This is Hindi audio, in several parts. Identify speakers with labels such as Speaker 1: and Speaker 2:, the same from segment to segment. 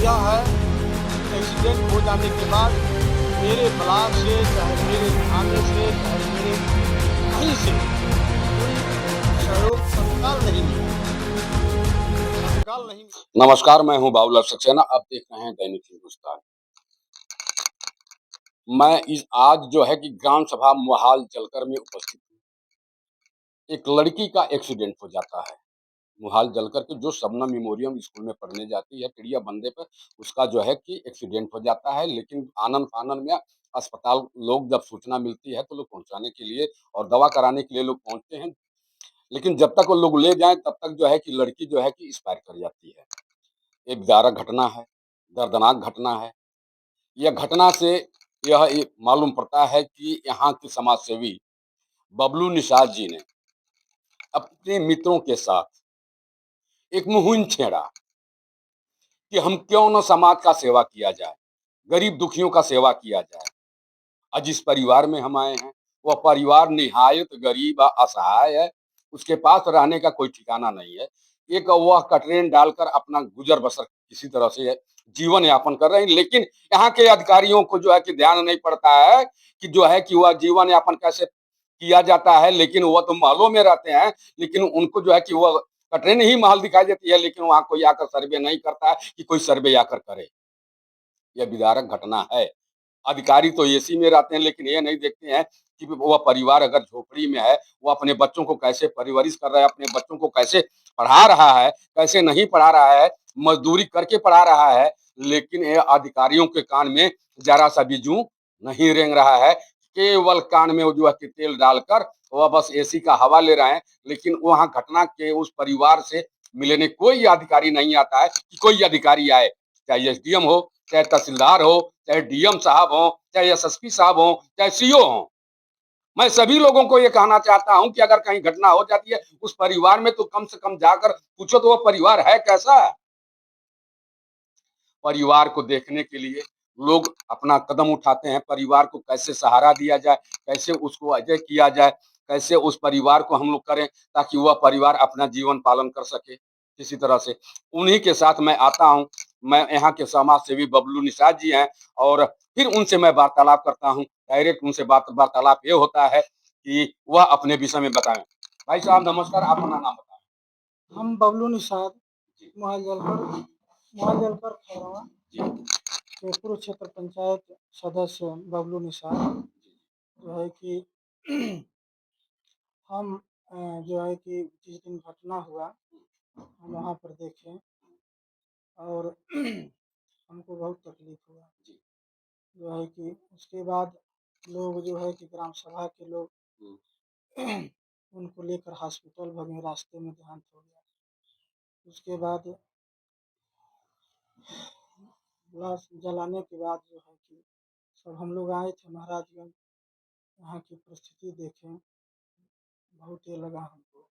Speaker 1: यह है एक्सीडेंट हो जाने के बाद मेरे ब्लॉक से, चाहे मेरे थाने से, चाहे मेरे कहीं से कोई सहयोग तत्काल नहीं मिला, तत्काल नहीं मिला।
Speaker 2: नमस्कार, मैं हूँ बाबूलाल सक्सेना। आप देख रहे हैं दैनिक हिंदुस्तान। मैं इस आज जो है कि ग्राम सभा मोहाल जलकर में उपस्थित हूँ। एक लड़की का एक्सीडेंट हो जाता है मोहाल जलकर के, जो शबनम मेमोरियम स्कूल में पढ़ने जाती है चिड़िया बंदे पर, उसका जो है कि एक्सीडेंट हो जाता है। लेकिन आनन फानन में अस्पताल लोग जब सूचना मिलती है तो लोग पहुंचाने के लिए और दवा कराने के लिए लोग पहुंचते हैं। लेकिन जब तक वो लोग ले जाएं तब तक जो है कि लड़की जो है कि एक्सपायर कर जाती है। एक दारुण घटना है, दर्दनाक घटना है। यह घटना से यह मालूम पड़ता है कि यहाँ के समाज सेवी बबलू निषाद जी ने अपने मित्रों के साथ एक मुहिम छेड़ा कि हम क्यों न समाज का सेवा किया जाए, गरीब दुखियों का सेवा किया जाए। आज जिस परिवार में हम आए हैं वह परिवार निहायत गरीब असहाय है। उसके पास रहने का कोई ठिकाना नहीं है। एक वह कटरेन डालकर अपना गुजर बसर किसी तरह से जीवन यापन कर रहे हैं। लेकिन यहाँ के अधिकारियों को जो है कि ध्यान नहीं पड़ता है कि जो है कि वह जीवन यापन कैसे किया जाता है। लेकिन वह तो महलों में रहते हैं, लेकिन उनको जो है कि वह कटरेन ही महल दिखाई देती है, लेकिन वहां कोई आकर सर्वे नहीं करता है कि कोई सर्वे आकर करे। यह विदारक घटना है। अधिकारी तो एसी में रहते हैं, लेकिन ये नहीं देखते हैं कि वह परिवार अगर झोपड़ी में है, वो अपने बच्चों को कैसे परवरिश कर रहा है, अपने बच्चों को कैसे पढ़ा रहा है, कैसे नहीं पढ़ा रहा है, मजदूरी करके पढ़ा रहा है। लेकिन ये अधिकारियों के कान में जरा सा भी जूं नहीं रेंग रहा है। केवल कान में वो जो है कि तेल डालकर वह बस एसी का हवा ले रहे हैं। लेकिन वहां घटना के उस परिवार से मिलने कोई अधिकारी नहीं आता है कि कोई अधिकारी आए, चाहे एसडीएम हो, चाहे तहसीलदार हो, चाहे डीएम साहब हो, चाहे एसएसपी साहब हो, चाहे सीओ हो। मैं सभी लोगों को ये कहना चाहता हूं कि अगर कहीं घटना हो जाती है उस परिवार में तो कम से कम जाकर पूछो तो वो परिवार है कैसा। परिवार को देखने के लिए लोग अपना कदम उठाते हैं। परिवार को कैसे सहारा दिया जाए, कैसे उसको अजय किया जाए, कैसे उस परिवार को हम लोग करें ताकि वह परिवार अपना जीवन पालन कर सके किसी तरह से। उन्हीं के साथ मैं आता हूँ। मैं यहाँ के समाज सेवी बबलू निषाद जी हैं और फिर उनसे मैं वार्तालाप करता हूँ। डायरेक्ट उनसे वार्तालाप ये होता है कि वह अपने विषय में बताएं। भाई साहब नमस्कार, आप अपना नाम बताएं।
Speaker 1: हम बबलू निषाद
Speaker 2: जी
Speaker 1: मोहाल जलकर खैरवा
Speaker 2: जी
Speaker 1: के कुरुक्षेत्र पंचायत सदस्य बबलू निषाद जो है कि हम जो है कि जिस दिन घटना हुआ हम वहाँ पर देखे और हमको बहुत तकलीफ हुआ। जो है कि उसके बाद लोग जो है कि ग्राम सभा के लोग उनको लेकर हॉस्पिटल भगे, रास्ते में देहांत हो गया। उसके बाद लाश जलाने के बाद जो है कि सब हम लोग आए थे महाराजगंज, यहाँ की परिस्थिति देखें, बहुत ये लगा हमको।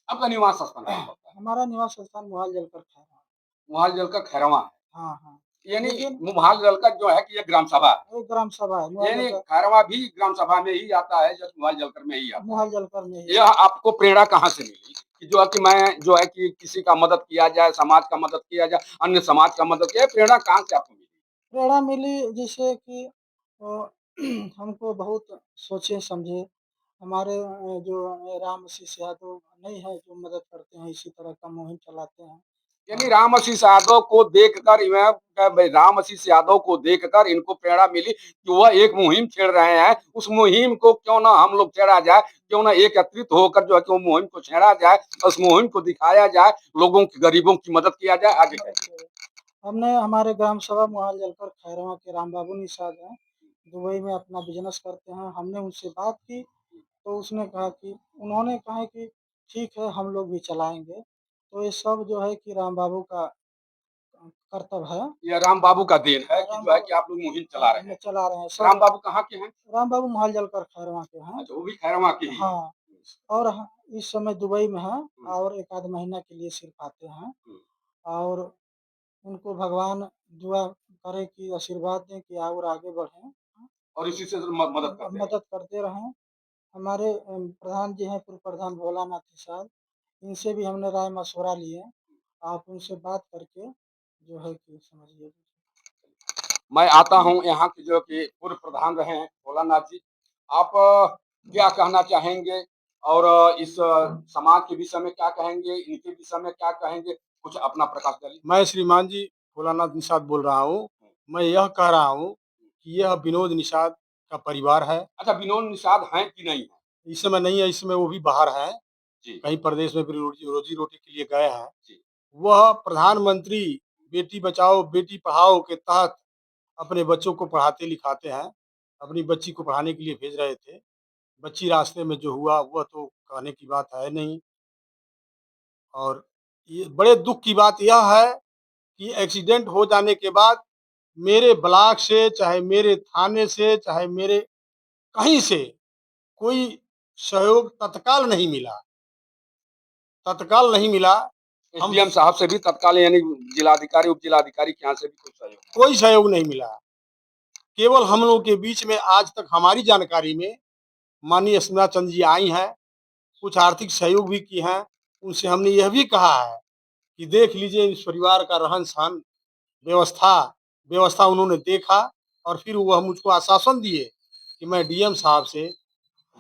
Speaker 2: आपका निवास स्थान कहाँ पड़ता है?
Speaker 1: हमारा निवास स्थान मोहाल जलकर खैरवा।
Speaker 2: मुहाल जलकर खैरवा है।
Speaker 1: हाँ हाँ,
Speaker 2: यानी
Speaker 1: लेकिन
Speaker 2: मुहाल जलकर जो है कि ये ग्राम सभा है।
Speaker 1: एक ग्राम सभा है मोहाल
Speaker 2: यानी
Speaker 1: जलकर,
Speaker 2: खैरवा भी ग्राम सभा में ही आता है, जब मुहाल जलकर में ही आता
Speaker 1: मोहाल
Speaker 2: है।
Speaker 1: जलकर में ही।
Speaker 2: यह आपको प्रेरणा कहाँ से मिली कि जो है कि मैं जो है कि किसी का मदद किया जाए, समाज का मदद किया जाए, अन्य समाज का मदद किया, प्रेरणा कहाँ से आपको मिली?
Speaker 1: प्रेरणा मिली जैसे कि हमको बहुत सोचे समझे। हमारे जो राम आशीष यादव नहीं है जो मदद करते हैं, इसी तरह का मुहिम चलाते हैं।
Speaker 2: यानी राम आशीष यादव को देखकर राम आशीष यादव को देखकर इनको प्रेरणा मिली कि वह एक मुहिम छेड़ रहे हैं। उस मुहिम को क्यों ना हम लोग छेड़ा जाए, क्यों ना एकत्रित होकर जो है कि वो मुहिम को छेड़ा जाए, उस मुहिम को दिखाया जाए, लोगों की गरीबों की मदद किया जाए। आगे कैसे?
Speaker 1: हमने हमारे ग्राम सभा मोहाल जलकर खैरवा के राम बाबू निषाद हैं, दुबई में अपना बिजनेस करते हैं। हमने उनसे बात की तो उसने कहा कि उन्होंने कहा कि ठीक है हम लोग भी चलाएंगे। तो ये सब जो है कि राम बाबू का कर्तव्य है।
Speaker 2: यह राम बाबू का देन है कि
Speaker 1: राम
Speaker 2: जो है
Speaker 1: बाबू
Speaker 2: कि आप लोग मुहिम चला रहे हैं।
Speaker 1: चला रहे हैं
Speaker 2: राम
Speaker 1: सब।
Speaker 2: बाबू कहाँ के हैं?
Speaker 1: राम बाबू मोहाल जलकर खैरवा के हैं।
Speaker 2: अच्छा, वो भी खैरवा के ही हैं।
Speaker 1: हाँ, और इस समय दुबई में हैं
Speaker 2: हम्म,
Speaker 1: और एक आध महीना के लिए सिर्फ आते हैं।
Speaker 2: हम्म।
Speaker 1: और उनको भगवान दुआ करे कि आशीर्वाद दें कि और आगे बढ़ें,
Speaker 2: और इसी से मदद करते रहे।
Speaker 1: मदद करते रहें। हमारे प्रधान जी हैं पूर्व प्रधान भोलानाथ निषाद, इनसे भी हमने राय मशवरा लिए। आप उनसे बात करके जो है कि समझिए।
Speaker 2: मैं आता हूँ यहाँ के जो कि पूर्व प्रधान रहे हैं भोलानाथ जी। आप क्या कहना चाहेंगे और इस समाज के विषय में क्या कहेंगे, इनके विषय में क्या कहेंगे? कुछ अपना प्रकाश डालिए।
Speaker 3: मैं श्रीमान जी भोलानाथ निषाद बोल रहा हूँ। मैं यह कह रहा हूँ कि यह विनोद निषाद का परिवार है।
Speaker 2: अच्छा, विनोद निषाद हैं कि नहीं हैं?
Speaker 3: इस समय नहीं है, इस समय वो भी बाहर है,
Speaker 2: जी,
Speaker 3: कहीं प्रदेश में भी रोजी रोटी के लिए गए हैं।
Speaker 2: जी।
Speaker 3: वह प्रधानमंत्री बेटी बचाओ बेटी पढ़ाओ के तहत अपने बच्चों को पढ़ाते लिखाते हैं। अपनी बच्ची को पढ़ाने के लिए भेज रहे थे। बच्ची रास्ते में जो हुआ वह तो कहने की बात है नहीं। और ये बड़े दुख की बात यह है कि एक्सीडेंट हो जाने के बाद मेरे ब्लॉक से, चाहे मेरे थाने से, चाहे मेरे कहीं से कोई सहयोग तत्काल नहीं मिला, तत्काल नहीं मिला। हम
Speaker 2: एसडीएम साहब से भी तत्काल यानी जिलाधिकारी, उप-जिलाधिकारी के यहाँ से भी कुछ सहयोग नहीं?
Speaker 3: कोई सहयोग नहीं मिला। केवल हम लोगों के बीच में आज तक हमारी जानकारी में माननीय स्मिता चंद जी आई हैं, कुछ आर्थिक सहयोग भी की हैं। उनसे हमने यह भी कहा है कि देख लीजिए इस परिवार का रहन-सहन, व्यवस्था व्यवस्था उन्होंने देखा और फिर वह मुझको आश्वासन दिए कि मैं डीएम साहब से,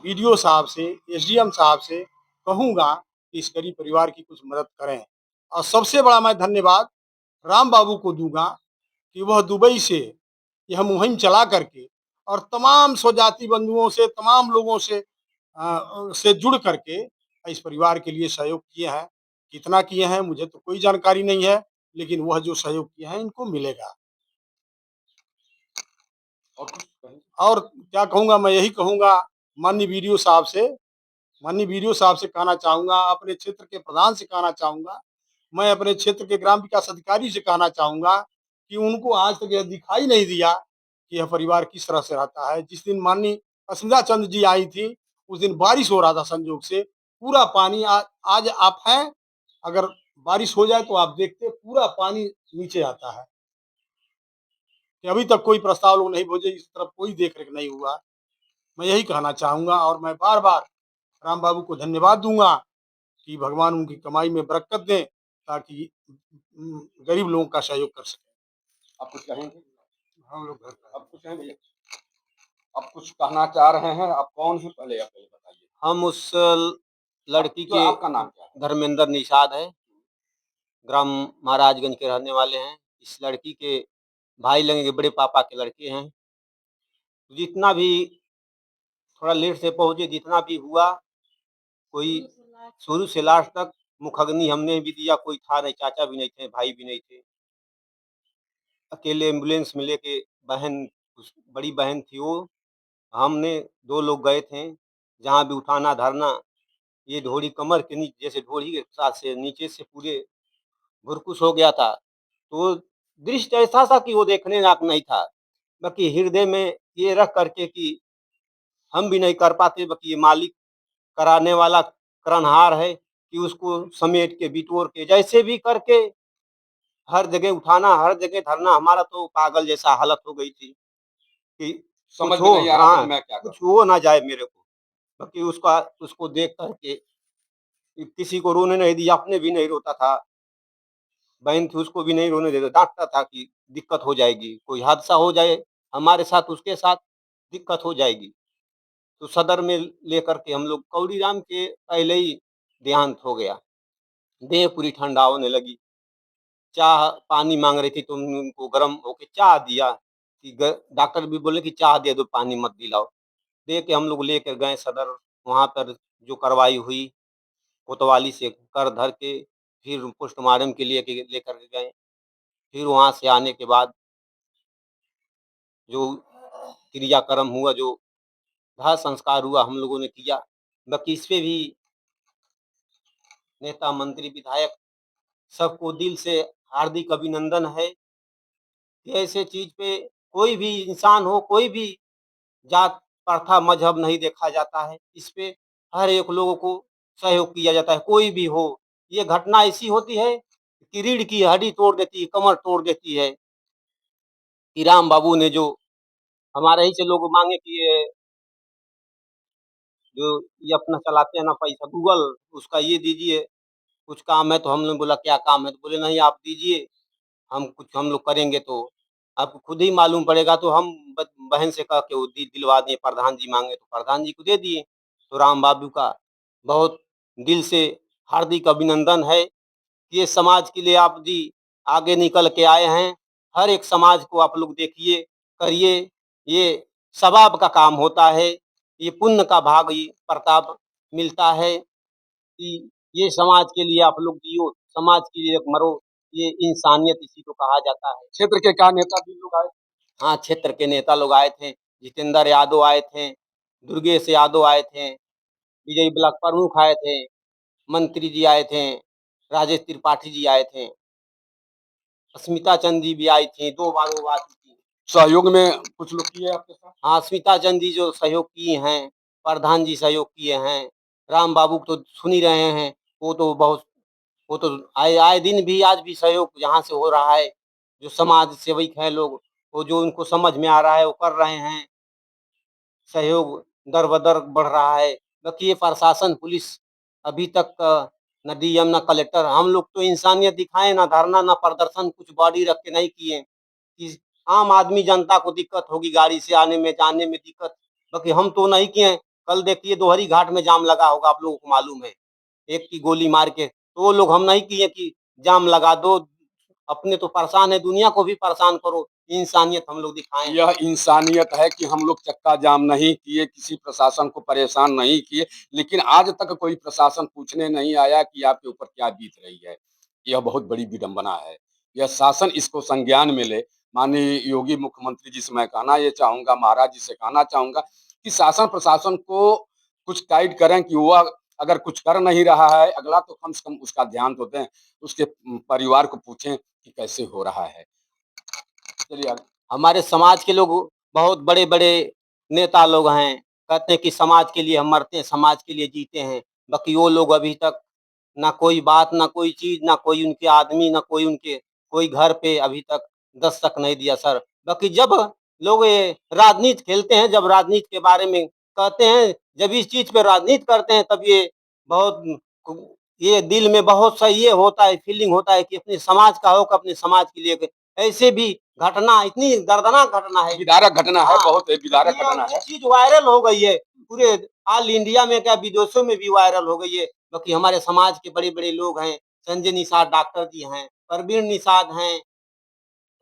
Speaker 3: बीडीओ साहब से, एसडीएम साहब से कहूँगा कि इस गरीब परिवार की कुछ मदद करें। और सबसे बड़ा मैं धन्यवाद राम बाबू को दूँगा कि वह दुबई से यह मुहिम चला करके और तमाम स्वजाति बंधुओं से, तमाम लोगों से जुड़ करके इस परिवार के लिए सहयोग किए हैं। कितना किए हैं मुझे तो कोई जानकारी नहीं है, लेकिन वह जो सहयोग किए हैं इनको मिलेगा।
Speaker 2: और कुछ कहें?
Speaker 3: और क्या कहूँगा, मैं यही कहूँगा माननीय बीडीओ साहब से, माननीय बीडीओ साहब से कहना चाहूँगा, अपने क्षेत्र के प्रधान से कहना चाहूँगा, मैं अपने क्षेत्र के ग्राम विकास अधिकारी से कहना चाहूँगा कि उनको आज तक यह दिखाई नहीं दिया कि यह परिवार किस तरह से रहता है। जिस दिन माननीय स्मिता चंद जी आई थी, उस दिन बारिश हो रहा था संयोग से, पूरा पानी आज आप हैं, अगर बारिश हो जाए तो आप देखते पूरा पानी नीचे आता है। कि अभी तक कोई प्रस्ताव लोग नहीं भेजे, इस तरफ कोई देख-रेख नहीं हुआ। मैं यही कहना चाहूँगा और मैं बार-बार राम बाबू को धन्यवाद दूँगा कि भगवान उनकी कमाई में बरकत दें ताकि गरीब लोगों का सहयोग कर सकें।
Speaker 2: आप कुछ कहेंगे?
Speaker 3: हम लोग घर पे
Speaker 2: आप कुछ कहें भैया? आप कुछ कहना चाह रहे हैं? आप कौन हैं पहले आप पहले बताइए?
Speaker 4: हम उस लड़की
Speaker 2: जो
Speaker 4: के
Speaker 2: आपका नाम क्या है?
Speaker 4: धर्मेंद्र निषाद है, ग्राम महाराजगंज के रहने वाले हैं। इस लड़की के भाई लगेंगे, बड़े पापा के लड़के हैं। जितना भी थोड़ा लेट से पहुँचे, जितना भी हुआ, कोई शुरू से लास्ट तक मुखग्नि हमने भी दिया, कोई था नहीं, चाचा भी नहीं थे, भाई भी नहीं थे। अकेले एम्बुलेंस में लेके बहन, उस बड़ी बहन थी वो, हमने 2 लोग गए थे। जहाँ भी उठाना धरना, ये ढोड़ी कमर के नीचे, जैसे ढोड़ी के साथ से नीचे से पूरे भुरकुस हो गया था। तो दृश्य ऐसा था कि वो देखने लायक नहीं था। बाकी हृदय में ये रख करके कि हम भी नहीं कर पाते, बाकी ये मालिक कराने वाला करनहार है कि उसको समेट के बिटोर के जैसे भी करके हर जगह उठाना, हर जगह धरना। हमारा तो पागल जैसा हालत हो गई थी कि
Speaker 2: समझ
Speaker 4: कुछ
Speaker 2: में
Speaker 4: हो,
Speaker 2: नहीं आ रहा था कि
Speaker 4: हाँ,
Speaker 2: मैं क्या
Speaker 4: कुछ
Speaker 2: करूँ?
Speaker 4: हो ना जाए मेरे को। बाकी उसको देख करके किसी को रोने नहीं दिया, अपने भी नहीं रोता था। बहन थी, उसको भी नहीं रोने देता, डाँटता था कि दिक्कत हो जाएगी, कोई हादसा हो जाए हमारे साथ, उसके साथ दिक्कत हो जाएगी। तो सदर में लेकर के हम लोग, कौड़ीराम के पहले ही देहांत हो गया। देह पूरी ठंडा होने लगी। चाह पानी माँग रही थी तो हमने उनको गरम होके चाह दिया कि ग डॉक्टर भी बोले कि चाह दे दो, पानी मत दिलाओ। दे के हम लोग लेकर गए सदर, वहाँ पर जो कार्रवाई हुई कोतवाली से कर धर के फिर पोस्टमार्टम के लिए लेकर के गए। फिर वहाँ से आने के बाद जो क्रियाक्रम हुआ, जो दाह संस्कार हुआ, हम लोगों ने किया। बाकी इसपे भी नेता, मंत्री, विधायक सबको दिल से हार्दिक अभिनंदन है कि ऐसे चीज़ पे कोई भी इंसान हो, कोई भी जात, प्रथा, मज़हब नहीं देखा जाता है। इस पे हर एक लोगों को सहयोग किया जाता है, कोई भी हो। ये घटना ऐसी होती है कि रीढ़ की हड्डी तोड़ देती है, कमर तोड़ देती है। कि राम बाबू ने जो हमारे ही से लोग माँगे कि ये जो ये अपना चलाते हैं ना पैसा गूगल, उसका ये दीजिए, कुछ काम है। तो हमने बोला क्या काम है? तो बोले नहीं आप दीजिए, हम लोग करेंगे तो आपको खुद ही मालूम पड़ेगा। तो हम बहन से कह के वो दिलवा दिए, प्रधान जी मांगे तो प्रधान जी को दे दिए। तो राम बाबू का बहुत दिल से हार्दिक अभिनंदन है। ये समाज के लिए आप जी आगे निकल के आए हैं। हर एक समाज को आप लोग देखिए, करिए, ये सवाब का काम होता है, ये पुण्य का भाग ये प्रताप मिलता है कि ये समाज के लिए आप लोग जियो, समाज के लिए मरो, ये इंसानियत इसी को कहा जाता है।
Speaker 2: क्षेत्र के क्या नेता भी लोग आए?
Speaker 4: हाँ, क्षेत्र के नेता लोग आए थे, जितेंद्र यादव आए थे, दुर्गेश यादव आए थे, विजयी ब्लॉक प्रमुख आए थे, मंत्री जी आए थे, राजेश त्रिपाठी जी आए थे, स्मिता चंद जी भी आई थी, 2 बार वो आ चुकी हैं।
Speaker 2: सहयोग में कुछ लोग किए आपके साथ?
Speaker 4: हाँ, स्मिता चंद जी जो सहयोग किए हैं, प्रधान जी सहयोग किए हैं, राम बाबू को तो सुन ही रहे हैं, वो तो बहुत वो तो आए आए दिन भी आज भी सहयोग जहाँ से हो रहा है, जो समाज सेवक हैं लोग, वो जो उनको समझ में आ रहा है वो कर रहे हैं, सहयोग दर-ब-दर बढ़ रहा है। बाकी ये प्रशासन, पुलिस अभी तक ना डीएम ना कलेक्टर, हम लोग तो इंसानियत दिखाएँ, ना धरना ना प्रदर्शन कुछ बॉडी रख के नहीं किए। कि आम आदमी जनता को दिक्कत होगी गाड़ी से आने में, जाने में दिक्कत, बाकी हम तो नहीं किए हैं। कल देखिए दोहरी घाट में जाम लगा होगा, आप लोगों को मालूम है। एक की गोली मार के, तो वो लोग हम नहीं किए कि जाम लगा दो, अपने तो परेशान है, दुनिया को भी परेशान करो, इंसानियत हम लोग दिखाएँ।
Speaker 2: यह इंसानियत है कि हम लोग चक्का जाम नहीं किए, किसी प्रशासन को परेशान नहीं किए, लेकिन आज तक कोई प्रशासन पूछने नहीं आया कि आपके ऊपर क्या बीत रही है। यह बहुत बड़ी विडंबना है। यह शासन इसको संज्ञान में ले। माननीय योगी मुख्यमंत्री जी से मैं कहना ये चाहूँगा, महाराज जी से कहना चाहूँगा कि शासन प्रशासन को कुछ गाइड करें कि वह अगर कुछ कर नहीं रहा है, अगला तो कम से कम उसका ध्यान तो दें। उसके परिवार को पूछें कि कैसे हो रहा है। चलिए आगे।
Speaker 4: हमारे समाज के लोग बहुत बड़े-बड़े नेता लोग हैं, कहते हैं कि समाज के लिए हम मरते हैं, समाज के लिए जीते हैं। बाकी वो लोग अभी तक ना कोई बात, ना कोई चीज़, ना कोई उनके आदमी, ना कोई उनके कोई घर पे अभी तक दस्तक नहीं दिया सर। बाकी जब लोग ये राजनीति खेलते हैं, जब राजनीति के बारे में कहते हैं, जब इस चीज़ पे राजनीति करते हैं, तब ये बहुत ये दिल में बहुत सा ये होता है, फीलिंग होता है कि अपने समाज का हो कि अपने समाज के लिए ऐसे भी घटना इतनी दर्दनाक घटना है।
Speaker 2: विदारक घटना है,
Speaker 4: हाँ,
Speaker 2: बहुत विदारक
Speaker 4: ये
Speaker 2: घटना
Speaker 4: ये
Speaker 2: है।
Speaker 4: चीज़ वायरल हो गई है, पूरे ऑल इंडिया में क्या विदेशों में भी वायरल हो गई है। क्योंकि हमारे समाज के बड़े-बड़े लोग हैं, संजय निषाद डॉक्टर जी हैं, परवीन निषाद हैं,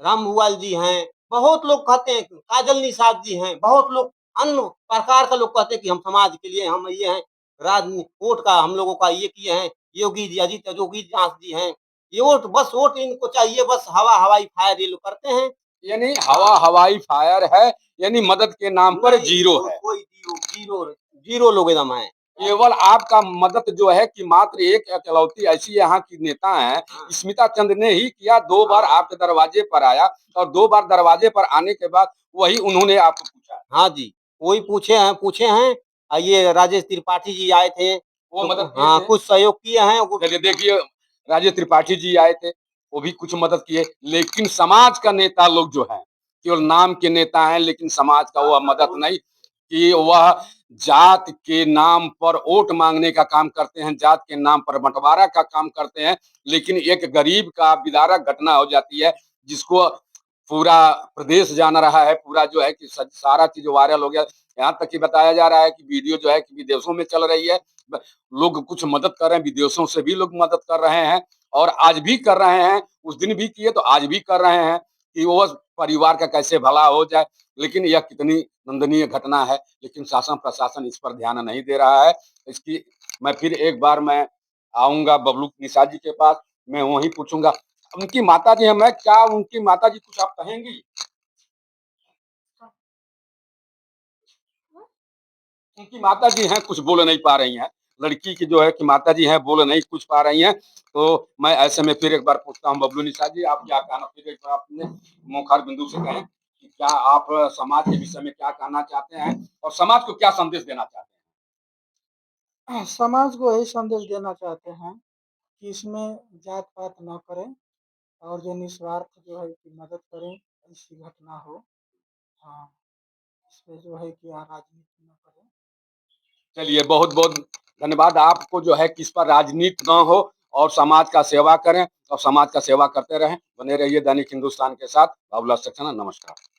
Speaker 4: राम भुआल जी हैं, बहुत लोग कहते हैं, काजल निषाद जी हैं, बहुत लोग अन्य प्रकार का लोग कहते हैं कि हम समाज के लिए हम ये हैं, वोट का हम लोगों का ये किए हैं, योगी जी, अजीत योगी दास जी हैं, ये वोट बस वोट इनको चाहिए, बस हवा-हवाई फायर ये लोग करते हैं।
Speaker 2: यानी
Speaker 4: हाँ,
Speaker 2: हवा हवाई फायर है, यानी मदद के नाम पर
Speaker 4: नहीं,
Speaker 2: जीरो है।
Speaker 4: कोई जीरो जीरो जीरो लोग एकदम हैं।
Speaker 2: केवल आपका मदद जो है कि मात्र एक इकलौती ऐसी यहाँ की नेता है,
Speaker 4: हाँ,
Speaker 2: स्मिता चंद ने ही किया। 2 बार
Speaker 4: हाँ,
Speaker 2: आपके दरवाजे पर आया और 2 बार दरवाजे पर आने के बाद वही उन्होंने आपको पूछा।
Speaker 4: हाँ जी, वही पूछे हैं ये राजेश त्रिपाठी जी आए थे,
Speaker 2: वो
Speaker 4: तो
Speaker 2: मदद किए
Speaker 4: हाँ,
Speaker 2: थे।
Speaker 4: कुछ सहयोग किए हैं वो।
Speaker 2: चलिए देखिए, राजेश त्रिपाठी जी आए थे, वो भी कुछ मदद किए, लेकिन समाज का नेता लोग जो हैं, केवल नाम के नेता हैं, लेकिन समाज का वह मदद नहीं कि वह जात के नाम पर वोट मांगने का काम करते हैं, जात के नाम पर बंटवारा का काम करते हैं, लेकिन एक गरीब का विदारक घटना हो जाती है, जिसको पूरा प्रदेश जान रहा है, पूरा जो है कि सारा चीज वायरल हो गया। यहाँ तक कि बताया जा रहा है कि वीडियो जो है कि विदेशों में चल रही है। लोग कुछ मदद कर रहे हैं, विदेशों से भी लोग मदद कर रहे हैं और आज भी कर रहे हैं। उस दिन भी किए तो आज भी कर रहे हैं कि वो परिवार का कैसे भला हो जाए। लेकिन यह कितनी निंदनीय घटना है, लेकिन शासन प्रशासन इस पर ध्यान नहीं दे रहा है। इसकी मैं फिर एक बार मैं आऊंगा बबलू निषाद जी के पास, मैं वहीं पूछूंगा। उनकी माता जी हैं, मैं क्या उनकी माता जी कुछ आप कहेंगी? उनकी माता जी हैं, कुछ बोल नहीं पा रही हैं। लड़की की जो है कि माता जी हैं, बोल नहीं कुछ पा रही हैं। तो मैं ऐसे में फिर एक बार पूछता हूँ, बबलू निषाद जी आप क्या कहना, फिर एक बार अपने मुखार बिंदु से कहें कि क्या आप समाज के विषय में क्या कहना चाहते हैं और समाज को क्या संदेश देना चाहते
Speaker 1: समाज को यही संदेश देना चाहते हैं कि इसमें जात-पात ना करें और जो निस्वार्थ जो है कि मदद करें, ऐसी घटना हो। हाँ, इसपे जो है कि राजनीति ना करें।
Speaker 2: हैं? चलिए बहुत बहुत धन्यवाद। आपको जो है कि इस पर राजनीति न हो और समाज का सेवा करें और समाज का सेवा करते रहें। बने रहिए दैनिक हिंदुस्तान के साथ। बाबूलाल सक्सेना, नमस्कार।